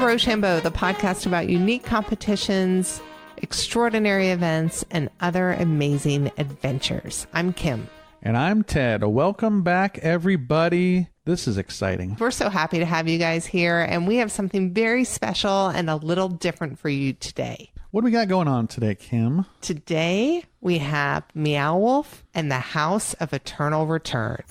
Rochambeau, the podcast about unique competitions, extraordinary events, and other amazing adventures. I'm Kim. And I'm Ted. Welcome back, everybody. This is exciting. We're so happy to have you guys here, and we have something very special and a little different for you today. What do we got going on today, Kim? Today, we have MEOW WOLF and the House of Eternal Return.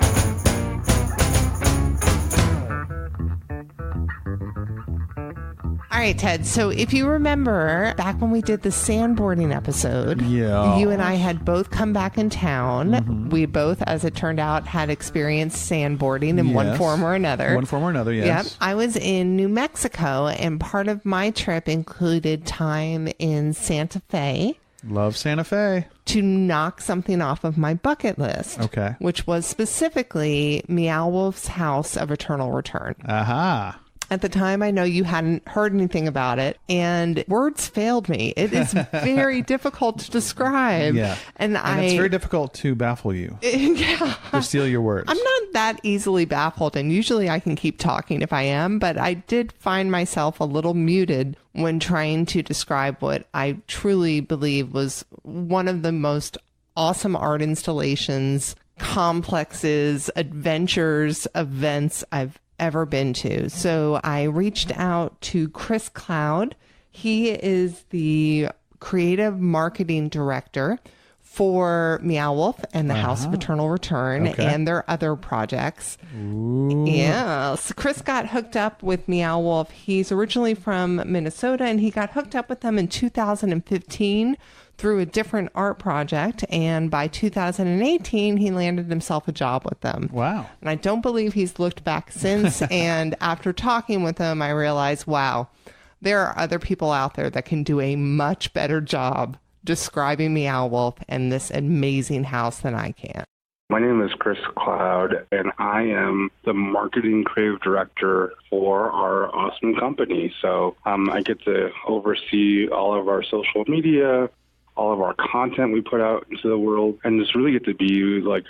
All right, Ted. So if you remember back when we did the sandboarding episode, you and I had both come back in town. Mm-hmm. We both, as it turned out, had experienced sandboarding in one form or another. One form or another, yes. Yep. I was in New Mexico, and part of my trip included time in Santa Fe. Love Santa Fe. To knock something off of my bucket list. Okay. Which was specifically MEOW WOLF's House of Eternal Return. Aha. At the time, I know you hadn't heard anything about it, and words failed me. It is very difficult to describe. Yeah. And it's very difficult to baffle you. Yeah. To steal your words. I'm not that easily baffled, and usually I can keep talking if I am, but I did find myself a little muted when trying to describe what I truly believe was one of the most awesome art installations, complexes, adventures, events I've ever been to. So I reached out to Chris Cloud. He is the creative marketing director for MEOW WOLF and the House of Eternal Return and their other projects. Ooh. Yeah. So Chris got hooked up with MEOW WOLF. He's originally from Minnesota, and he got hooked up with them in 2015 through a different art project, and by 2018 he landed himself a job with them. Wow. And I don't believe he's looked back since. And after talking with him, I realized, wow, there are other people out there that can do a much better job describing MEOW WOLF and this amazing house than I can. My name is Chris Cloud, and I am the marketing creative director for our awesome company. So I get to oversee all of our social media, all of our content we put out into the world, and just really get to be like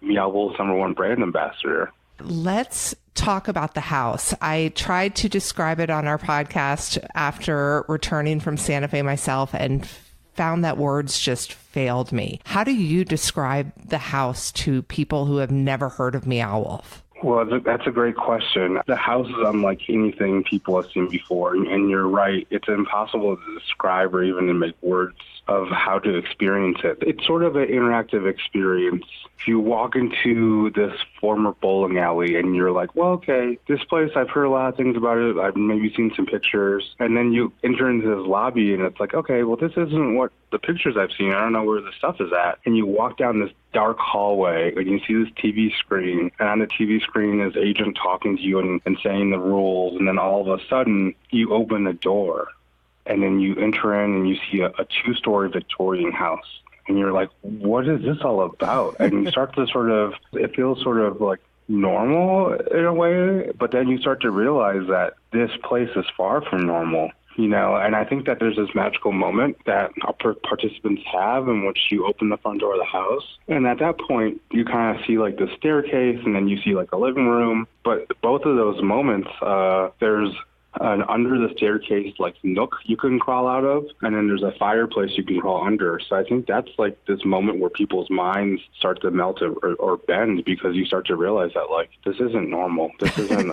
MEOW WOLF's #1 brand ambassador. Let's talk about the house. I tried to describe it on our podcast after returning from Santa Fe myself and found that words just failed me. How do you describe the house to people who have never heard of MEOW WOLF? Well, that's a great question. The house is unlike anything people have seen before, and you're right. It's impossible to describe or even to make words of how to experience it. It's sort of an interactive experience. If you walk into this former bowling alley and you're like, well, okay, this place, I've heard a lot of things about it. I've maybe seen some pictures. And then you enter into this lobby and it's like, okay, well, this isn't what the pictures I've seen. I don't know where the stuff is at. And you walk down this dark hallway and you see this TV screen. And on the TV screen is agent talking to you and saying the rules. And then all of a sudden you open the door. And then you enter in and you see a 2-story Victorian house. And you're like, what is this all about? And you start to it feels sort of like normal in a way, but then you start to realize that this place is far from normal, you know? And I think that there's this magical moment that our participants have in which you open the front door of the house. And at that point, you kind of see like the staircase and then you see like a living room. But both of those moments, there's an under the staircase like nook you can crawl out of, and then there's a fireplace you can crawl under. So I think that's like this moment where people's minds start to melt or bend, because you start to realize that like this isn't normal. This isn't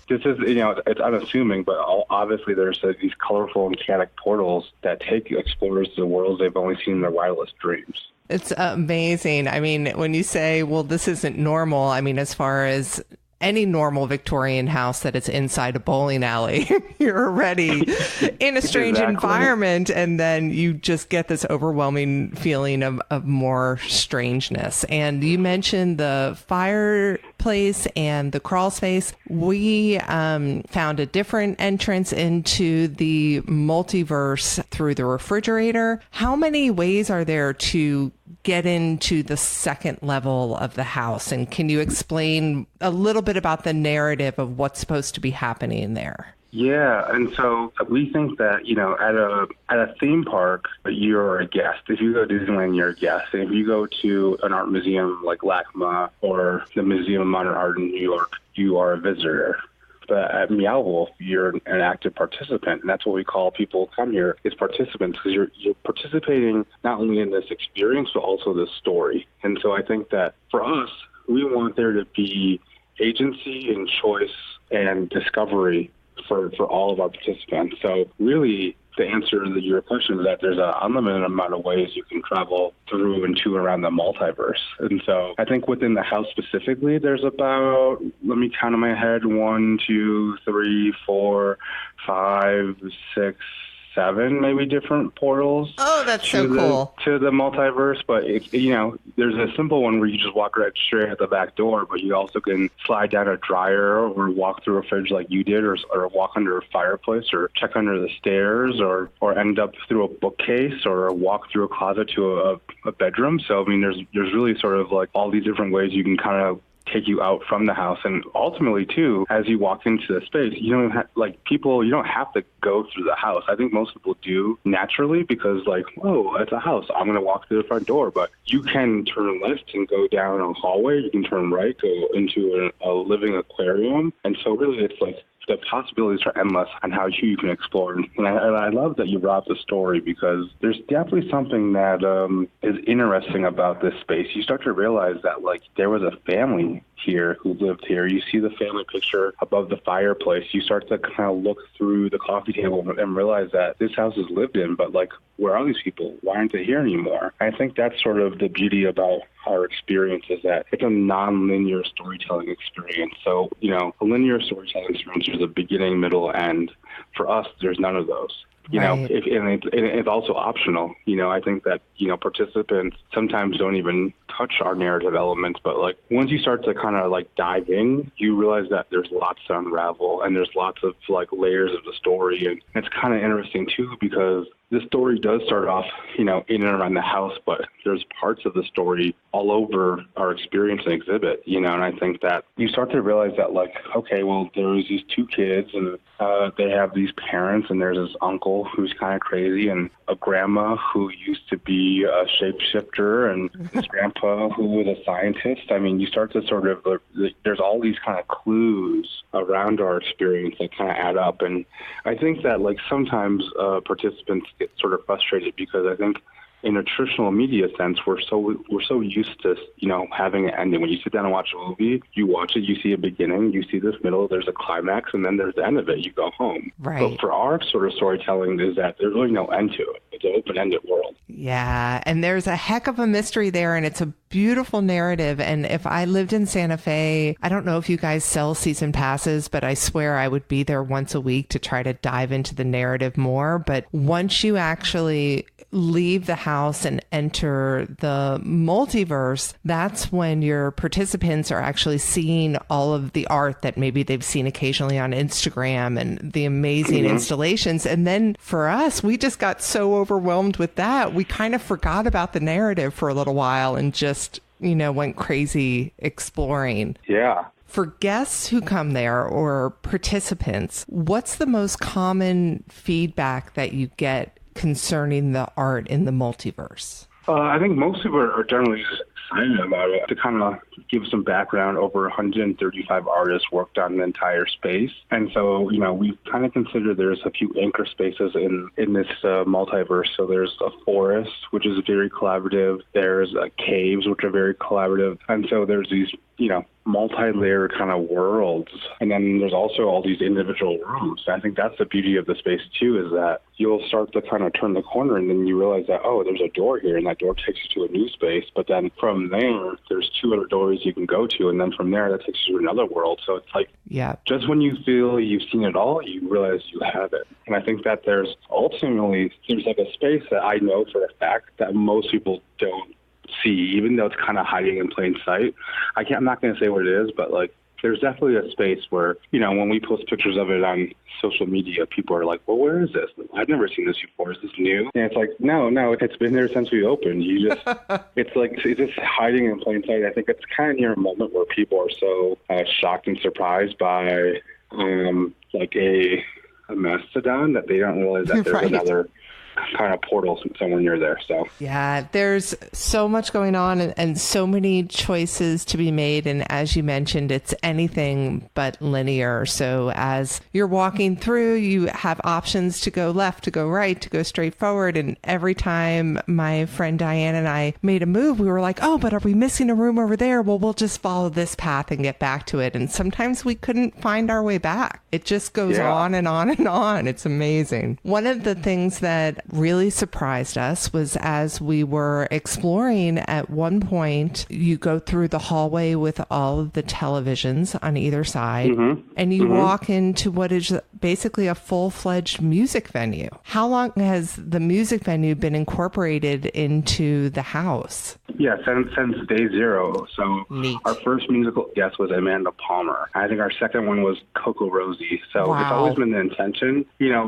this is, you know, it's unassuming, but obviously there's these colorful and chaotic portals that take explorers to worlds they've only seen in their wildest dreams. It's amazing. I mean, when you say, well, this isn't normal, I mean, as far as any normal Victorian house that it's inside a bowling alley, you're already in a strange environment, and then you just get this overwhelming feeling of more strangeness. And you mentioned the fireplace and the crawl space. We found a different entrance into the multiverse through the refrigerator. How many ways are there to get into the second level of the house? And can you explain a little bit about the narrative of what's supposed to be happening there? Yeah, and so we think that, you know, at a theme park, you're a guest. If you go to Disneyland, you're a guest. And if you go to an art museum like LACMA or the Museum of Modern Art in New York, you are a visitor. But at MEOW WOLF, you're an active participant, and that's what we call people who come here is participants, because you're participating not only in this experience but also this story. And so I think that for us, we want there to be agency and choice and discovery for all of our participants. So really, the answer to your question is that there's an unlimited amount of ways you can travel through and to around the multiverse. And so I think within the house specifically, there's about, let me count in my head, 1, 2, 3, 4, 5, 6, 7 maybe different portals. Oh, that's so cool. To the multiverse. But there's a simple one where you just walk right straight at the back door, but you also can slide down a dryer or walk through a fridge like you did, or walk under a fireplace, or check under the stairs, or end up through a bookcase, or walk through a closet to a bedroom. So I mean, there's really sort of like all these different ways you can kind of take you out from the house. And ultimately too, as you walk into the space, you don't have to go through the house. I think most people do naturally because oh, it's a house, I'm going to walk through the front door. But you can turn left and go down a hallway. You can turn right, go into a living aquarium. And so really it's like the possibilities are endless on how you can explore. And I love that you brought up the story, because there's definitely something that is interesting about this space. You start to realize that there was a family here who lived here. You see the family picture above the fireplace. You start to kind of look through the coffee table and realize that this house is lived in, but where are these people? Why aren't they here anymore? I think that's sort of the beauty about our experience, is that it's a non-linear storytelling experience. So, a linear storytelling experience is a beginning, middle, end. For us, there's none of those. Right. It's also optional. I think that, participants sometimes don't even touch our narrative elements, but once you start to kind of dive in, you realize that there's lots to unravel, and there's lots of layers of the story. And it's kind of interesting too, because the story does start off, in and around the house, but there's parts of the story all over our experience and exhibit, and I think that you start to realize that okay, well, there's these 2 kids, and they have these parents, and there's this uncle who's kind of crazy, and a grandma who used to be a shapeshifter, and this grandpa who was a scientist. I mean, you start to sort of, there's all these kind of clues around our experience that kind of add up. And I think that sometimes participants get sort of frustrated, because I think in a traditional media sense, we're so used to, having an ending. When you sit down and watch a movie, you watch it, you see a beginning, you see this middle, there's a climax, and then there's the end of it. You go home. Right. But for our sort of storytelling is that there's really no end to it. It's an open-ended world. Yeah, and there's a heck of a mystery there, and it's a beautiful narrative. And if I lived in Santa Fe, I don't know if you guys sell season passes, but I swear I would be there once a week to try to dive into the narrative more. But once you actually leave the house and enter the multiverse, that's when your participants are actually seeing all of the art that maybe they've seen occasionally on Instagram and the amazing installations. And then for us, we just got so overwhelmed with that. We kind of forgot about the narrative for a little while and just, went crazy exploring. Yeah. For guests who come there or participants, what's the most common feedback that you get concerning the art in the multiverse? I think most people are generally just excited about it. To kind of give some background, over 135 artists worked on the entire space. And so, we kind of consider there's a few anchor spaces in this multiverse. So there's a forest, which is very collaborative. There's caves, which are very collaborative. And so there's these, multi-layered kind of worlds. And then there's also all these individual rooms. And I think that's the beauty of the space too, is that you'll start to kind of turn the corner and then you realize that, oh, there's a door here, and that door takes you to a new space. But then from there, there's 2 other doors you can go to. And then from there, that takes you to another world. So it's just when you feel you've seen it all, you realize you have it. And I think that there's a space that I know for a fact that most people don't see, even though it's kind of hiding in plain sight. I'm not going to say what it is, but there's definitely a space where, when we post pictures of it on social media, people are like, well, where is this? I've never seen this before. Is this new? And it's no, it's been there since we opened. You just, it's just hiding in plain sight. I think it's kind of near a moment where people are so shocked and surprised by a mastodon that they don't realize that there's kind of portal somewhere near there. So yeah, there's so much going on and so many choices to be made. And as you mentioned, it's anything but linear. So as you're walking through, you have options to go left, to go right, to go straight forward. And every time my friend Diane and I made a move, we were like, oh, but are we missing a room over there? Well, we'll just follow this path and get back to it. And sometimes we couldn't find our way back. It just goes on and on and on. It's amazing. One of the things that really surprised us was as we were exploring, at one point, you go through the hallway with all of the televisions on either side, and you walk into what is basically a full-fledged music venue. How long has the music venue been incorporated into the house? Yeah, since day zero. So Neat. Our first musical guest was Amanda Palmer. I think our second one was Coco Rosie. So It's always been the intention.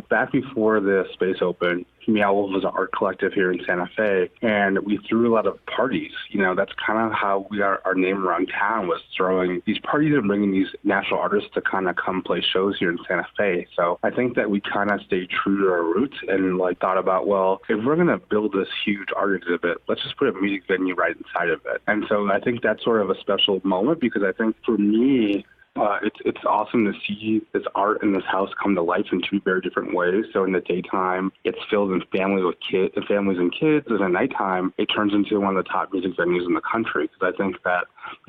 Back before the space opened, MEOW WOLF was an art collective here in Santa Fe, and we threw a lot of parties. That's kind of how we got our name around town, was throwing these parties and bringing these national artists to kind of come play shows here in Santa Fe. So I think that we kind of stayed true to our roots and thought about, well, if we're going to build this huge art exhibit, let's just put a music venue right inside of it. And so I think that's sort of a special moment, because I think for me, it's awesome to see this art in this house come to life in two very different ways. So in the daytime, it's filled in families and kids, and at nighttime, it turns into one of the top music venues in the country. Because I think that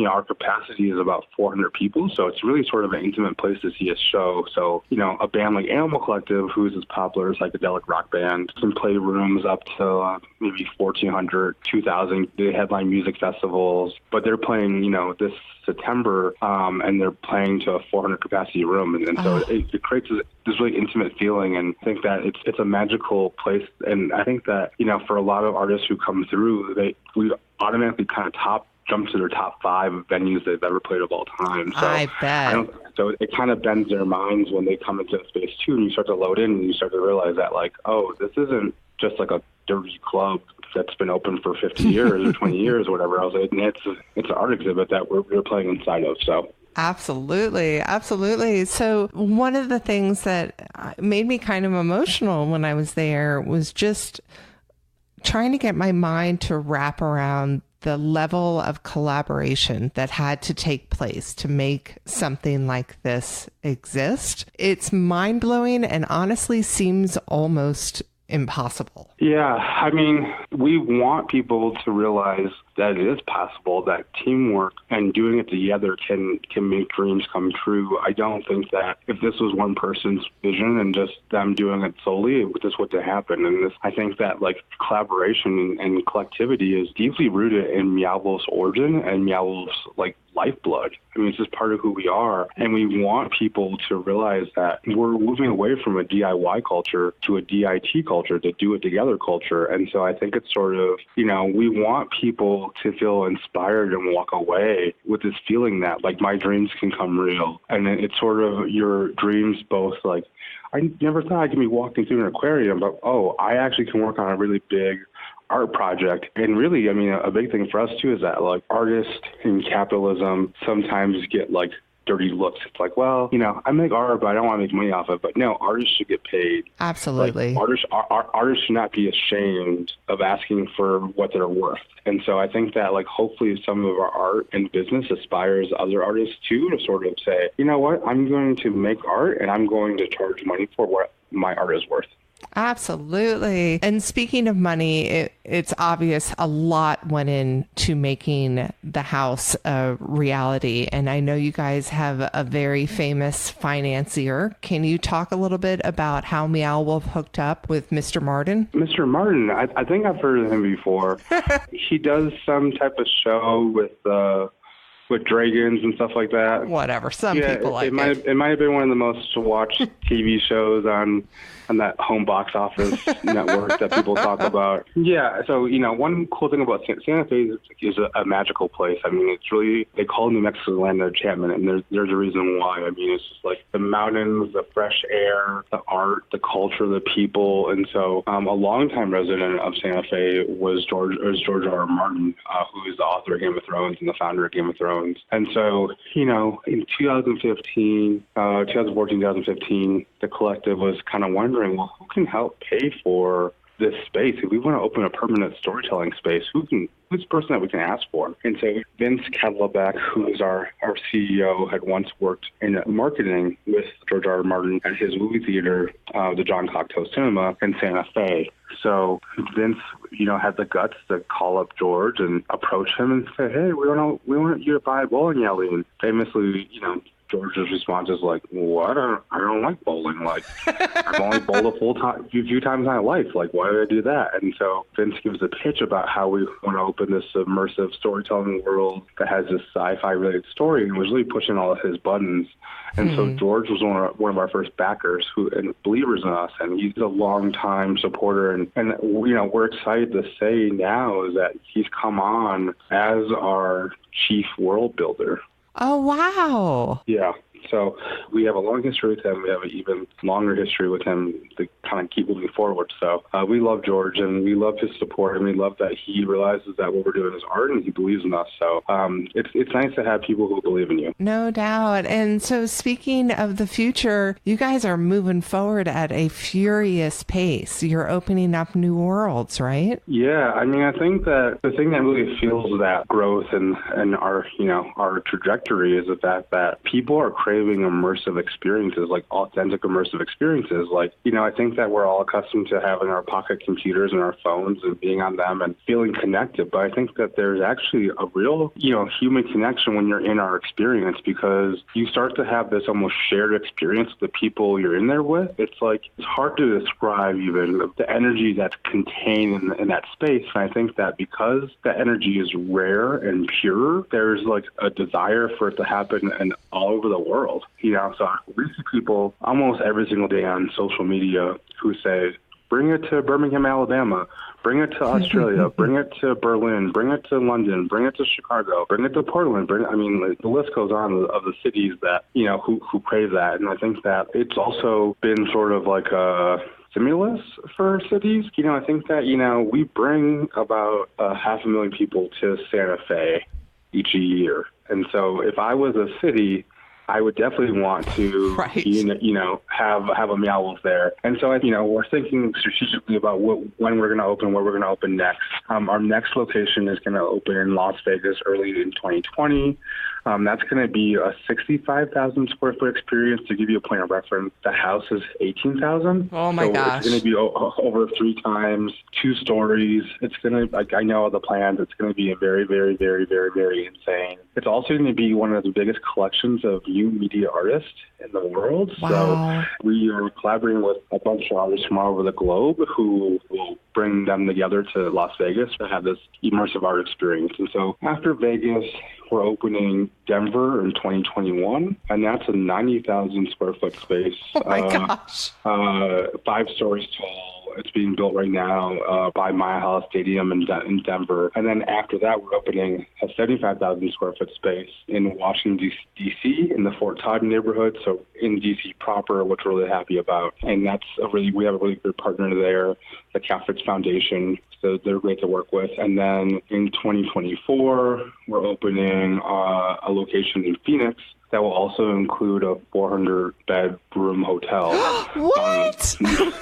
our capacity is about 400 people, so it's really sort of an intimate place to see a show. So a band like Animal Collective, who's this popular psychedelic rock band, can play rooms up to maybe 1,400, 2,000. They headline music festivals, but they're playing this September, and they're playing to a 400 capacity room, and so it creates this really intimate feeling, and I think that it's a magical place. And I think that for a lot of artists who come through, we automatically kind of jump to their top 5 venues they've ever played of all time. So I bet. So it kind of bends their minds when they come into the space too, and you start to load in, and you start to realize that this isn't just a dirty club that's been open for 50 years or 20 years or whatever else. It's an art exhibit that we're playing inside of. So. Absolutely. So one of the things that made me kind of emotional when I was there was just trying to get my mind to wrap around the level of collaboration that had to take place to make something like this exist. It's mind-blowing and honestly seems almost impossible. Yeah, I mean, we want people to realize that it is possible, that teamwork and doing it together can make dreams come true. I don't think that if this was one person's vision and just them doing it solely, this would happen. And I think that collaboration and collectivity is deeply rooted in MEOW WOLF's origin and MEOW WOLF's lifeblood. I mean, it's just part of who we are. And we want people to realize that we're moving away from a DIY culture to a DIT culture, to do it together culture. And so I think it's sort of, we want people to feel inspired and walk away with this feeling that my dreams can come real. And it's sort of your dreams both I never thought I could be walking through an aquarium, but I actually can work on a really big art project. And really, I mean, a big thing for us too is that artists in capitalism sometimes get dirty looks. It's I make art, but I don't want to make money off it. But no, artists should get paid. Absolutely. Artists should not be ashamed of asking for what they're worth. And so I think that hopefully some of our art and business aspires other artists too, to sort of say, you know what, I'm going to make art and I'm going to charge money for what my art is worth. Absolutely. And speaking of money, it's obvious a lot went into making the house a reality. And I know you guys have a very famous financier. Can you talk a little bit about how MEOW WOLF hooked up with Mr. Martin? Mr. Martin, I think I've heard of him before. He does some type of show with dragons and stuff like that. Whatever. Some people like it. It might have been one of the most watched TV shows on that home box office network that people talk about. Yeah, so, one cool thing about Santa Fe is a magical place. I mean, it's really, they call New Mexico land of enchantment, and there's a reason why. I mean, it's just the mountains, the fresh air, the art, the culture, the people. And so a longtime resident of Santa Fe was George R. R. Martin, who is the author of Game of Thrones and the founder of Game of Thrones. And so, in 2014, 2015, the collective was kind of wondering, well, who can help pay for this space. If we want to open a permanent storytelling space, who's the person that we can ask for? And so Vince Cadleback, who is our CEO, had once worked in marketing with George R. R. Martin at his movie theater, the John Cocteau Cinema in Santa Fe. So Vince, had the guts to call up George and approach him and say, hey, we want you to buy a bowling alley. And famously, George's response is like, "What? I don't like bowling. Like, I've only bowled a few times in my life. Like, why did I do that?" And so Vince gives a pitch about how we want to open this immersive storytelling world that has this sci-fi related story, and was really pushing all of his buttons. And so George was one of our first backers and believers in us, and he's a long-time supporter. And we're excited to say now is that he's come on as our chief world builder. Oh, wow. Yeah. So we have a long history with him. We have an even longer history with him to kind of keep moving forward. So we love George, and we love his support, and we love that he realizes that what we're doing is art, and he believes in us. So it's nice to have people who believe in you. No doubt. And so speaking of the future, you guys are moving forward at a furious pace. You're opening up new worlds, right? Yeah. I mean, I think that the thing that really fuels that growth and our, our trajectory is the fact that people are craving immersive experiences, like authentic immersive experiences. Like, I think that we're all accustomed to having our pocket computers and our phones and being on them and feeling connected. But I think that there's actually a real, human connection when you're in our experience, because you start to have this almost shared experience with the people you're in there with. It's hard to describe even the energy that's contained in that space. And I think that because that energy is rare and pure, there's like a desire for it to happen and all over the world. So we see people almost every single day on social media who say, bring it to Birmingham, Alabama, bring it to Australia, bring it to Berlin, bring it to London, bring it to Chicago, bring it to Portland. The list goes on of the cities that, who crave that. And I think that it's also been sort of like a stimulus for cities. I think that, we bring about 500,000 people to Santa Fe each year. And so if I was a city, I would definitely want to, right. Have a MEOW WOLF there. And so, we're thinking strategically about when we're going to open, where we're going to open next. Our next location is going to open in Las Vegas early in 2020. That's going to be a 65,000 square foot experience. To give you a point of reference, the house is 18,000. Oh my gosh. It's going to be over 3 times, 2 stories. It's going to, I know the plans. It's going to be a very, very, very, very, very insane. It's also going to be one of the biggest collections of new media artists in the world. Wow. So we are collaborating with a bunch of artists from all over the globe who will bring them together to Las Vegas to have this immersive art experience. And so after Vegas, we're opening Denver in 2021, and that's a 90,000 square foot space. Oh my gosh. 5 stories tall. It's being built right now by Mile High Stadium in Denver. And then after that, we're opening a 75,000 square foot space in Washington, D.C., in the Fort Todd neighborhood, so in D.C. proper, which we're really happy about. And we have a really good partner there, the Catholic Foundation, so they're great to work with. And then in 2024, we're opening a location in Phoenix that will also include a 400-bedroom hotel. What?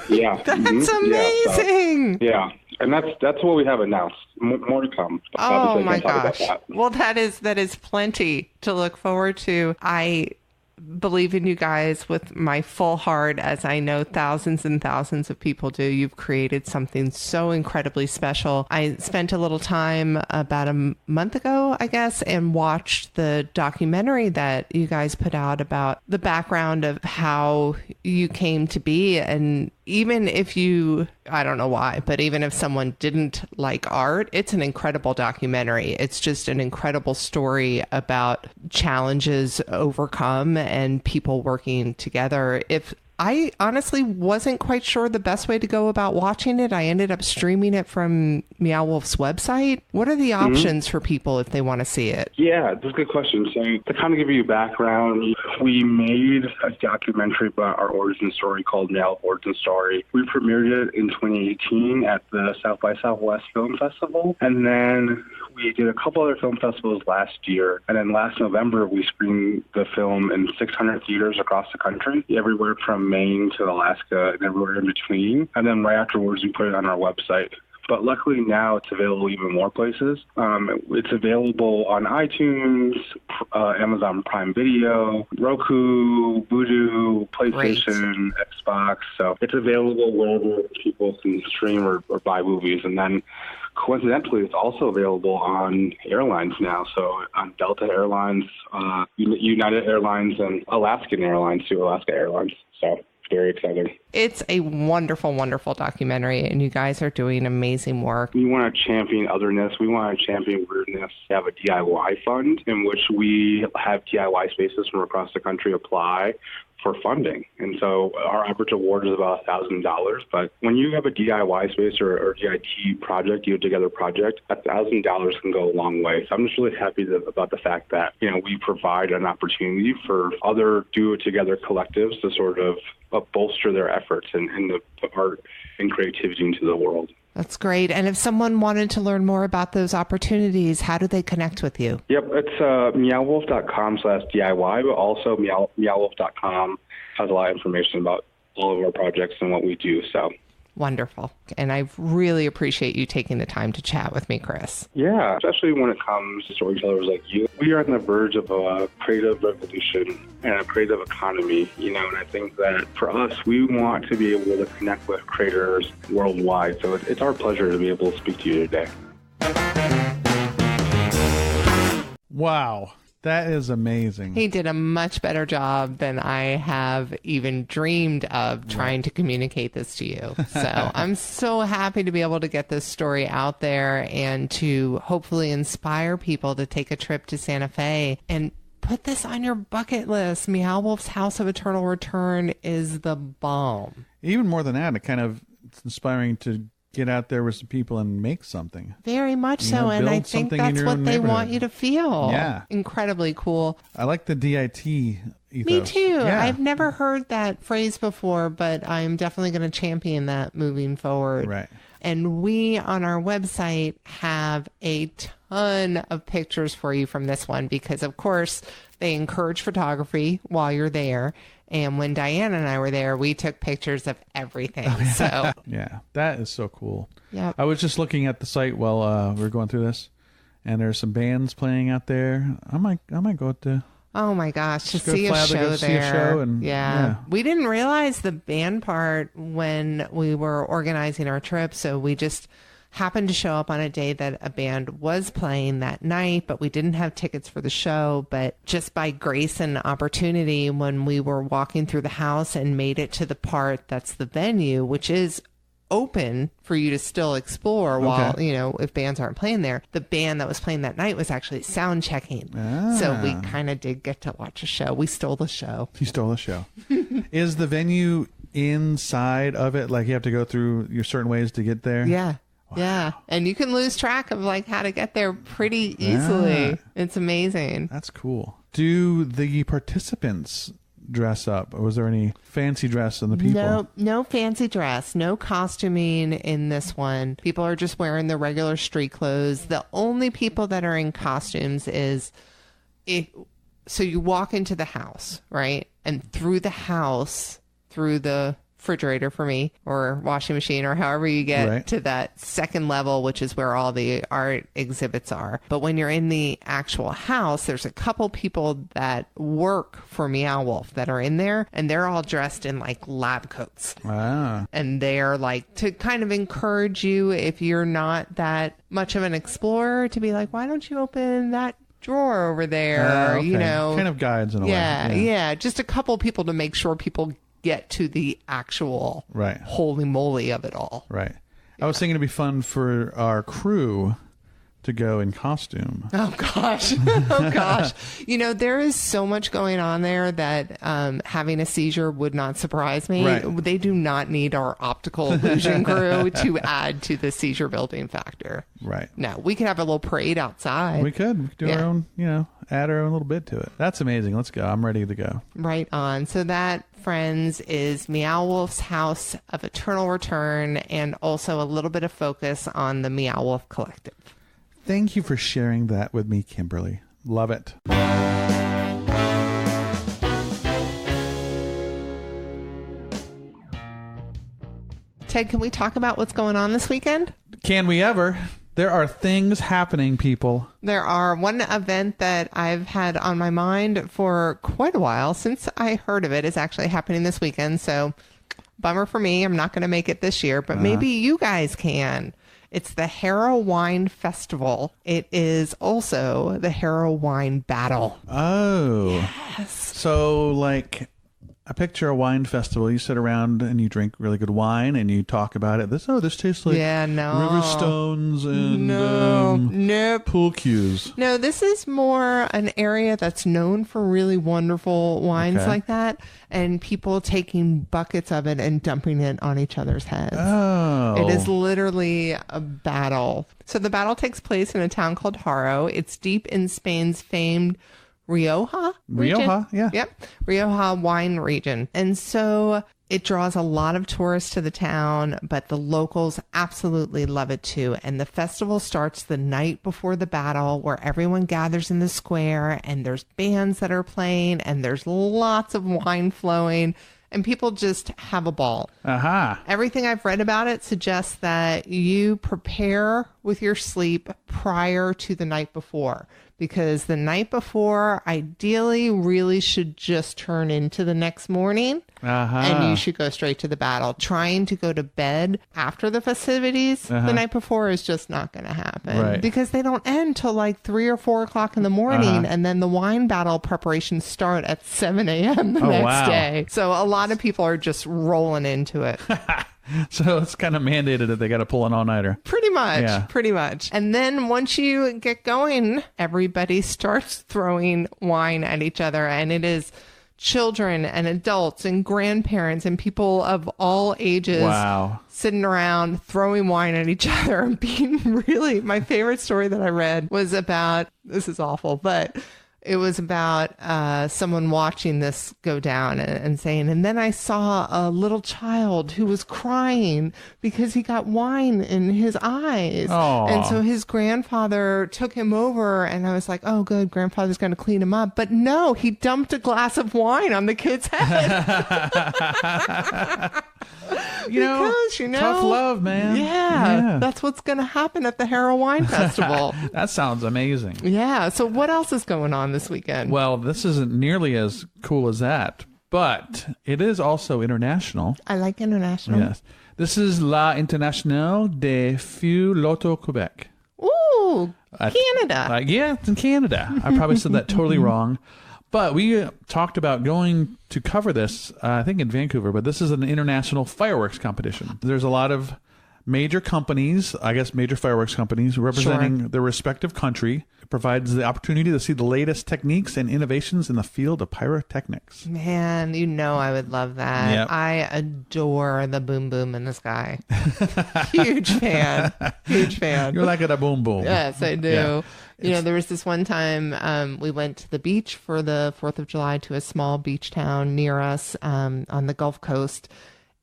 Yeah. That's amazing. Yeah. And that's what we have announced. More to come. Oh my gosh. Well, that is plenty to look forward to. I believe in you guys with my full heart, as I know thousands and thousands of people do. You've created something so incredibly special. I spent a little time about a month ago, I guess, and watched the documentary that you guys put out about the background of how you came to be. And even if I don't know why, but even if someone didn't like art, it's an incredible documentary. It's just an incredible story about challenges overcome and people working together. I honestly wasn't quite sure the best way to go about watching it. I ended up streaming it from MEOW WOLF's website. What are the options for people if they want to see it? Yeah, that's a good question. So to kind of give you background, we made a documentary about our origin story called MEOW Origin Story. We premiered it in 2018 at the South by Southwest Film Festival. And then we did a couple other film festivals last year. And then last November, we screened the film in 600 theaters across the country, everywhere from Maine to Alaska and everywhere in between. And then right afterwards, we put it on our website. But luckily now it's available even more places. It's available on iTunes, Amazon Prime Video, Roku, Vudu, PlayStation, Xbox. So it's available wherever people can stream or buy movies. And then coincidentally, it's also available on airlines now. So on Delta Airlines, United Airlines, and Alaskan Airlines too, Alaska Airlines. So very exciting. It's a wonderful, wonderful documentary, and you guys are doing amazing work. We want to champion otherness. We want to champion weirdness. We have a DIY fund in which we have DIY spaces from across the country apply for funding. And so our average award is about $1,000. But when you have a DIY space or DIT project, do-it-together project, $1,000 can go a long way. So I'm just really happy about the fact that, we provide an opportunity for other do-it-together collectives to sort of bolster their efforts and the art and creativity into the world. That's great. And if someone wanted to learn more about those opportunities, how do they connect with you? Yep, it's meowwolf.com/DIY, but also meowwolf.com has a lot of information about all of our projects and what we do. So wonderful. And I really appreciate you taking the time to chat with me, Chris. Yeah, especially when it comes to storytellers like you. We are on the verge of a creative revolution and a creative economy, and I think that for us, we want to be able to connect with creators worldwide. So it's our pleasure to be able to speak to you today. Wow. That is amazing. He did a much better job than I have even dreamed of trying to communicate this to you. So I'm so happy to be able to get this story out there and to hopefully inspire people to take a trip to Santa Fe and put this on your bucket list. Meow Wolf's House of Eternal Return is the bomb. Even more than that, it's inspiring to get out there with some people and make something. Very much so. And I think that's what they want you to feel. Yeah. Incredibly cool. I like the DIT ethos. Me too. Yeah. I've never heard that phrase before, but I'm definitely going to champion that moving forward. Right. And we on our website have a ton of pictures for you from this one because, of course, they encourage photography while you're there. And when Diane and I were there, we took pictures of everything. So yeah, that is so cool. Yeah, I was just looking at the site while we were going through this, and there's some bands playing out there. I might go to. Oh my gosh, to see a show there. See a show and, yeah. We didn't realize the band part when we were organizing our trip, so we just happened to show up on a day that a band was playing that night, but we didn't have tickets for the show. But just by grace and opportunity, when we were walking through the house and made it to the part that's the venue, which is open for you to still explore while, if bands aren't playing there, the band that was playing that night was actually sound checking. So we kind of did get to watch a show. We stole the show. You stole the show. Is the venue inside of it? Like you have to go through your certain ways to get there? Yeah. Wow. Yeah. And you can lose track of how to get there pretty easily. Yeah. It's amazing. That's cool. Do the participants dress up? Or was there any fancy dress in the people? No fancy dress. No costuming in this one. People are just wearing their regular street clothes. The only people that are in costumes so you walk into the house, right? And through the house, through the refrigerator for me or washing machine or however you get to that second level, which is where all the art exhibits are. But when you're in the actual house, there's a couple people that work for Meow Wolf that are in there, and they're all dressed in lab coats. Ah. And they're to kind of encourage you, if you're not that much of an explorer, to be why don't you open that drawer over there? Okay. Kind of guides in a way. Yeah. Just a couple people to make sure people get to the actual holy moly of it all. Right. I was thinking it'd be fun for our crew to go in costume. Oh gosh. Oh gosh. There is so much going on there that having a seizure would not surprise me. Right. They do not need our optical illusion crew to add to the seizure building factor. Right. No, we could have a little parade outside. We could do our own, add our own little bit to it. That's amazing. Let's go. I'm ready to go. Right on. So that, friends, is Meow Wolf's House of Eternal Return, and also a little bit of focus on the Meow Wolf Collective. Thank you for sharing that with me, Kimberly. Love it. Ted, can we talk about what's going on this weekend? Can we ever? There are things happening, people. There are one event that I've had on my mind for quite a while since I heard of it is actually happening this weekend. So bummer for me. I'm not going to make it this year, but maybe you guys can. It's the Harrow Wine Festival. It is also the Harrow Wine Battle. Oh. Yes. So, like, I picture a wine festival. You sit around and you drink really good wine and you talk about it. This tastes like Riverstones and pool cues. No, this is more an area that's known for really wonderful wines like that, and people taking buckets of it and dumping it on each other's heads. Oh. It is literally a battle. So the battle takes place in a town called Haro. It's deep in Spain's famed Rioja region. Yeah. Yep. Rioja wine region. And so it draws a lot of tourists to the town, but the locals absolutely love it too. And the festival starts the night before the battle, where everyone gathers in the square and there's bands that are playing and there's lots of wine flowing. And people just have a ball. Everything I've read about it suggests that you prepare with your sleep prior to the night before, because the night before ideally really should just turn into the next morning. And you should go straight to the battle. Trying to go to bed after the festivities the night before is just not going to happen, because they don't end till like 3 or 4 o'clock in the morning. And then the wine battle preparations start at 7 a.m. the next day. So a lot of people are just rolling into it. So it's kind of mandated that they got to pull an all-nighter. Pretty much. And then once you get going, everybody starts throwing wine at each other, and it is children and adults and grandparents and people of all ages sitting around throwing wine at each other and being really... My favorite story that I read was about... This is awful, but... It was about someone watching this go down and saying, and then I saw a little child who was crying because he got wine in his eyes. Aww. And so his grandfather took him over, and I was like, oh, good, grandfather's going to clean him up. But no, he dumped a glass of wine on the kid's head. Tough love, man. Yeah, that's what's going to happen at the Harrow Wine Festival. That sounds amazing. Yeah. So what else is going on this weekend? Well, this isn't nearly as cool as that, but it is also international. I like international. Yes. This is La Internationale de Feu Loto Quebec. Ooh, Canada. Yeah, it's in Canada. I probably said that totally wrong. But we talked about going to cover this, I think in Vancouver, but this is an international fireworks competition. There's a lot of major companies, I guess major fireworks companies, representing their respective country. It provides the opportunity to see the latest techniques and innovations in the field of pyrotechnics. Man, I would love that. Yep. I adore the boom boom in the sky. Huge fan. You're like a boom boom. Yes, I do. Yeah. There was this one time we went to the beach for the 4th of July to a small beach town near us on the Gulf Coast.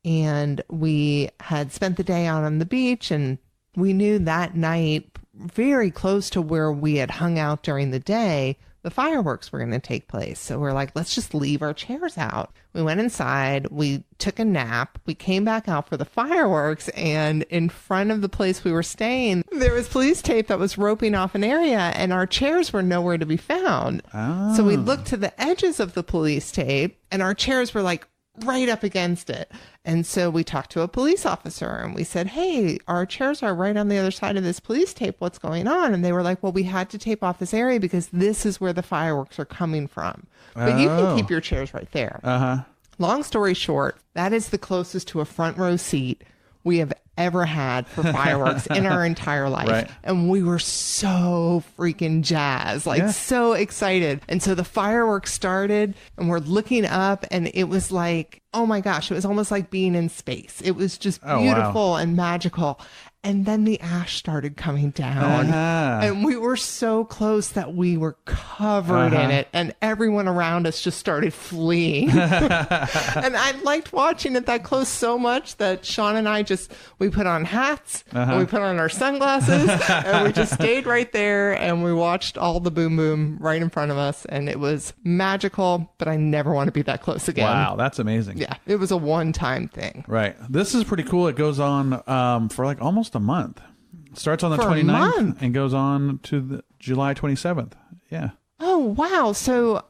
And we had spent the day out on the beach, and we knew that night, very close to where we had hung out during the day, the fireworks were going to take place. So we're like, let's just leave our chairs out. We went inside, we took a nap, we came back out for the fireworks, and in front of the place we were staying, there was police tape that was roping off an area, and our chairs were nowhere to be found. Oh. So we looked to the edges of the police tape, and our chairs were like right up against it. And so we talked to a police officer and we said, hey, our chairs are right on the other side of this police tape. What's going on? And they were like, well, we had to tape off this area because this is where the fireworks are coming from. But you can keep your chairs right there. Long story short, that is the closest to a front row seat we have ever had for fireworks in our entire life. Right. And we were so freaking jazzed, so excited. And so the fireworks started and we're looking up and it was like, oh my gosh, it was almost like being in space. It was just beautiful and magical. And then the ash started coming down. And we were so close that we were covered in it. And everyone around us just started fleeing. And I liked watching it that close so much that Sean and I we we put on hats and we put on our sunglasses and we just stayed right there and we watched all the boom boom right in front of us. And it was magical, but I never want to be that close again. Wow, that's amazing. Yeah, it was a one-time thing. Right. This is pretty cool. It goes on for like almost a month. Starts on the For a 29th month? and goes on to the July 27th. Yeah. Oh, wow. So,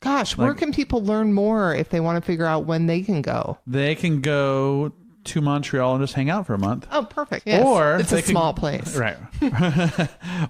gosh, where can people learn more if they want to figure out when they can go? They can go to Montreal and just hang out for a month. Oh, perfect. Yes. Or it's a small place. Right.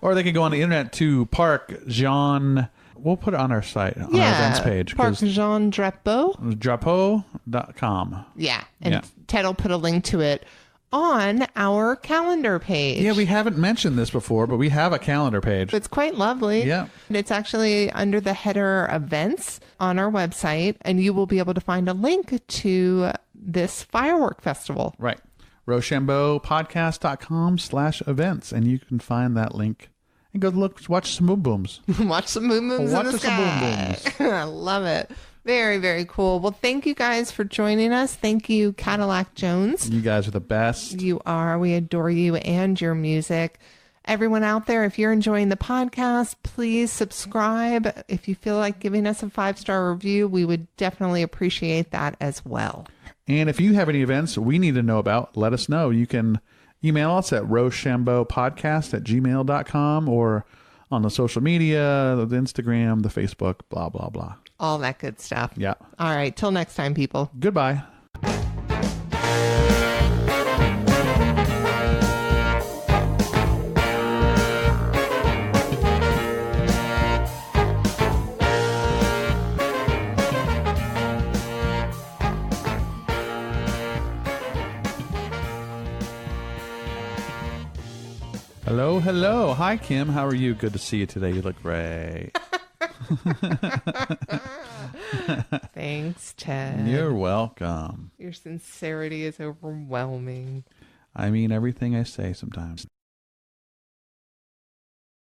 Or they can go on the internet to Park Jean. We'll put it on our site, on our events page. Park Jean Drapeau. Drapeau.com. Yeah. And Ted will put a link to it on our calendar page. Yeah, we haven't mentioned this before, but we have a calendar page. It's quite lovely. Yeah. And it's actually under the header events on our website, and you will be able to find a link to this firework festival. Right. RochambeauPodcast.com/events, and you can find that link and go watch some boom booms. Watch some boom booms in the sky. I love it. Very, very cool. Well, thank you guys for joining us. Thank you, Cadillac Jones. You guys are the best. You are. We adore you and your music. Everyone out there, if you're enjoying the podcast, please subscribe. If you feel like giving us a 5-star review, we would definitely appreciate that as well. And if you have any events we need to know about, let us know. You can email us at rochambeaupodcast@gmail.com or on the social media, the Instagram, the Facebook, blah, blah, blah. All that good stuff. Yeah. All right. Till next time, people. Goodbye. Hello, hello. Hi, Kim. How are you? Good to see you today. You look great. Thanks, Ted. You're welcome. Your sincerity is overwhelming. I mean everything I say sometimes.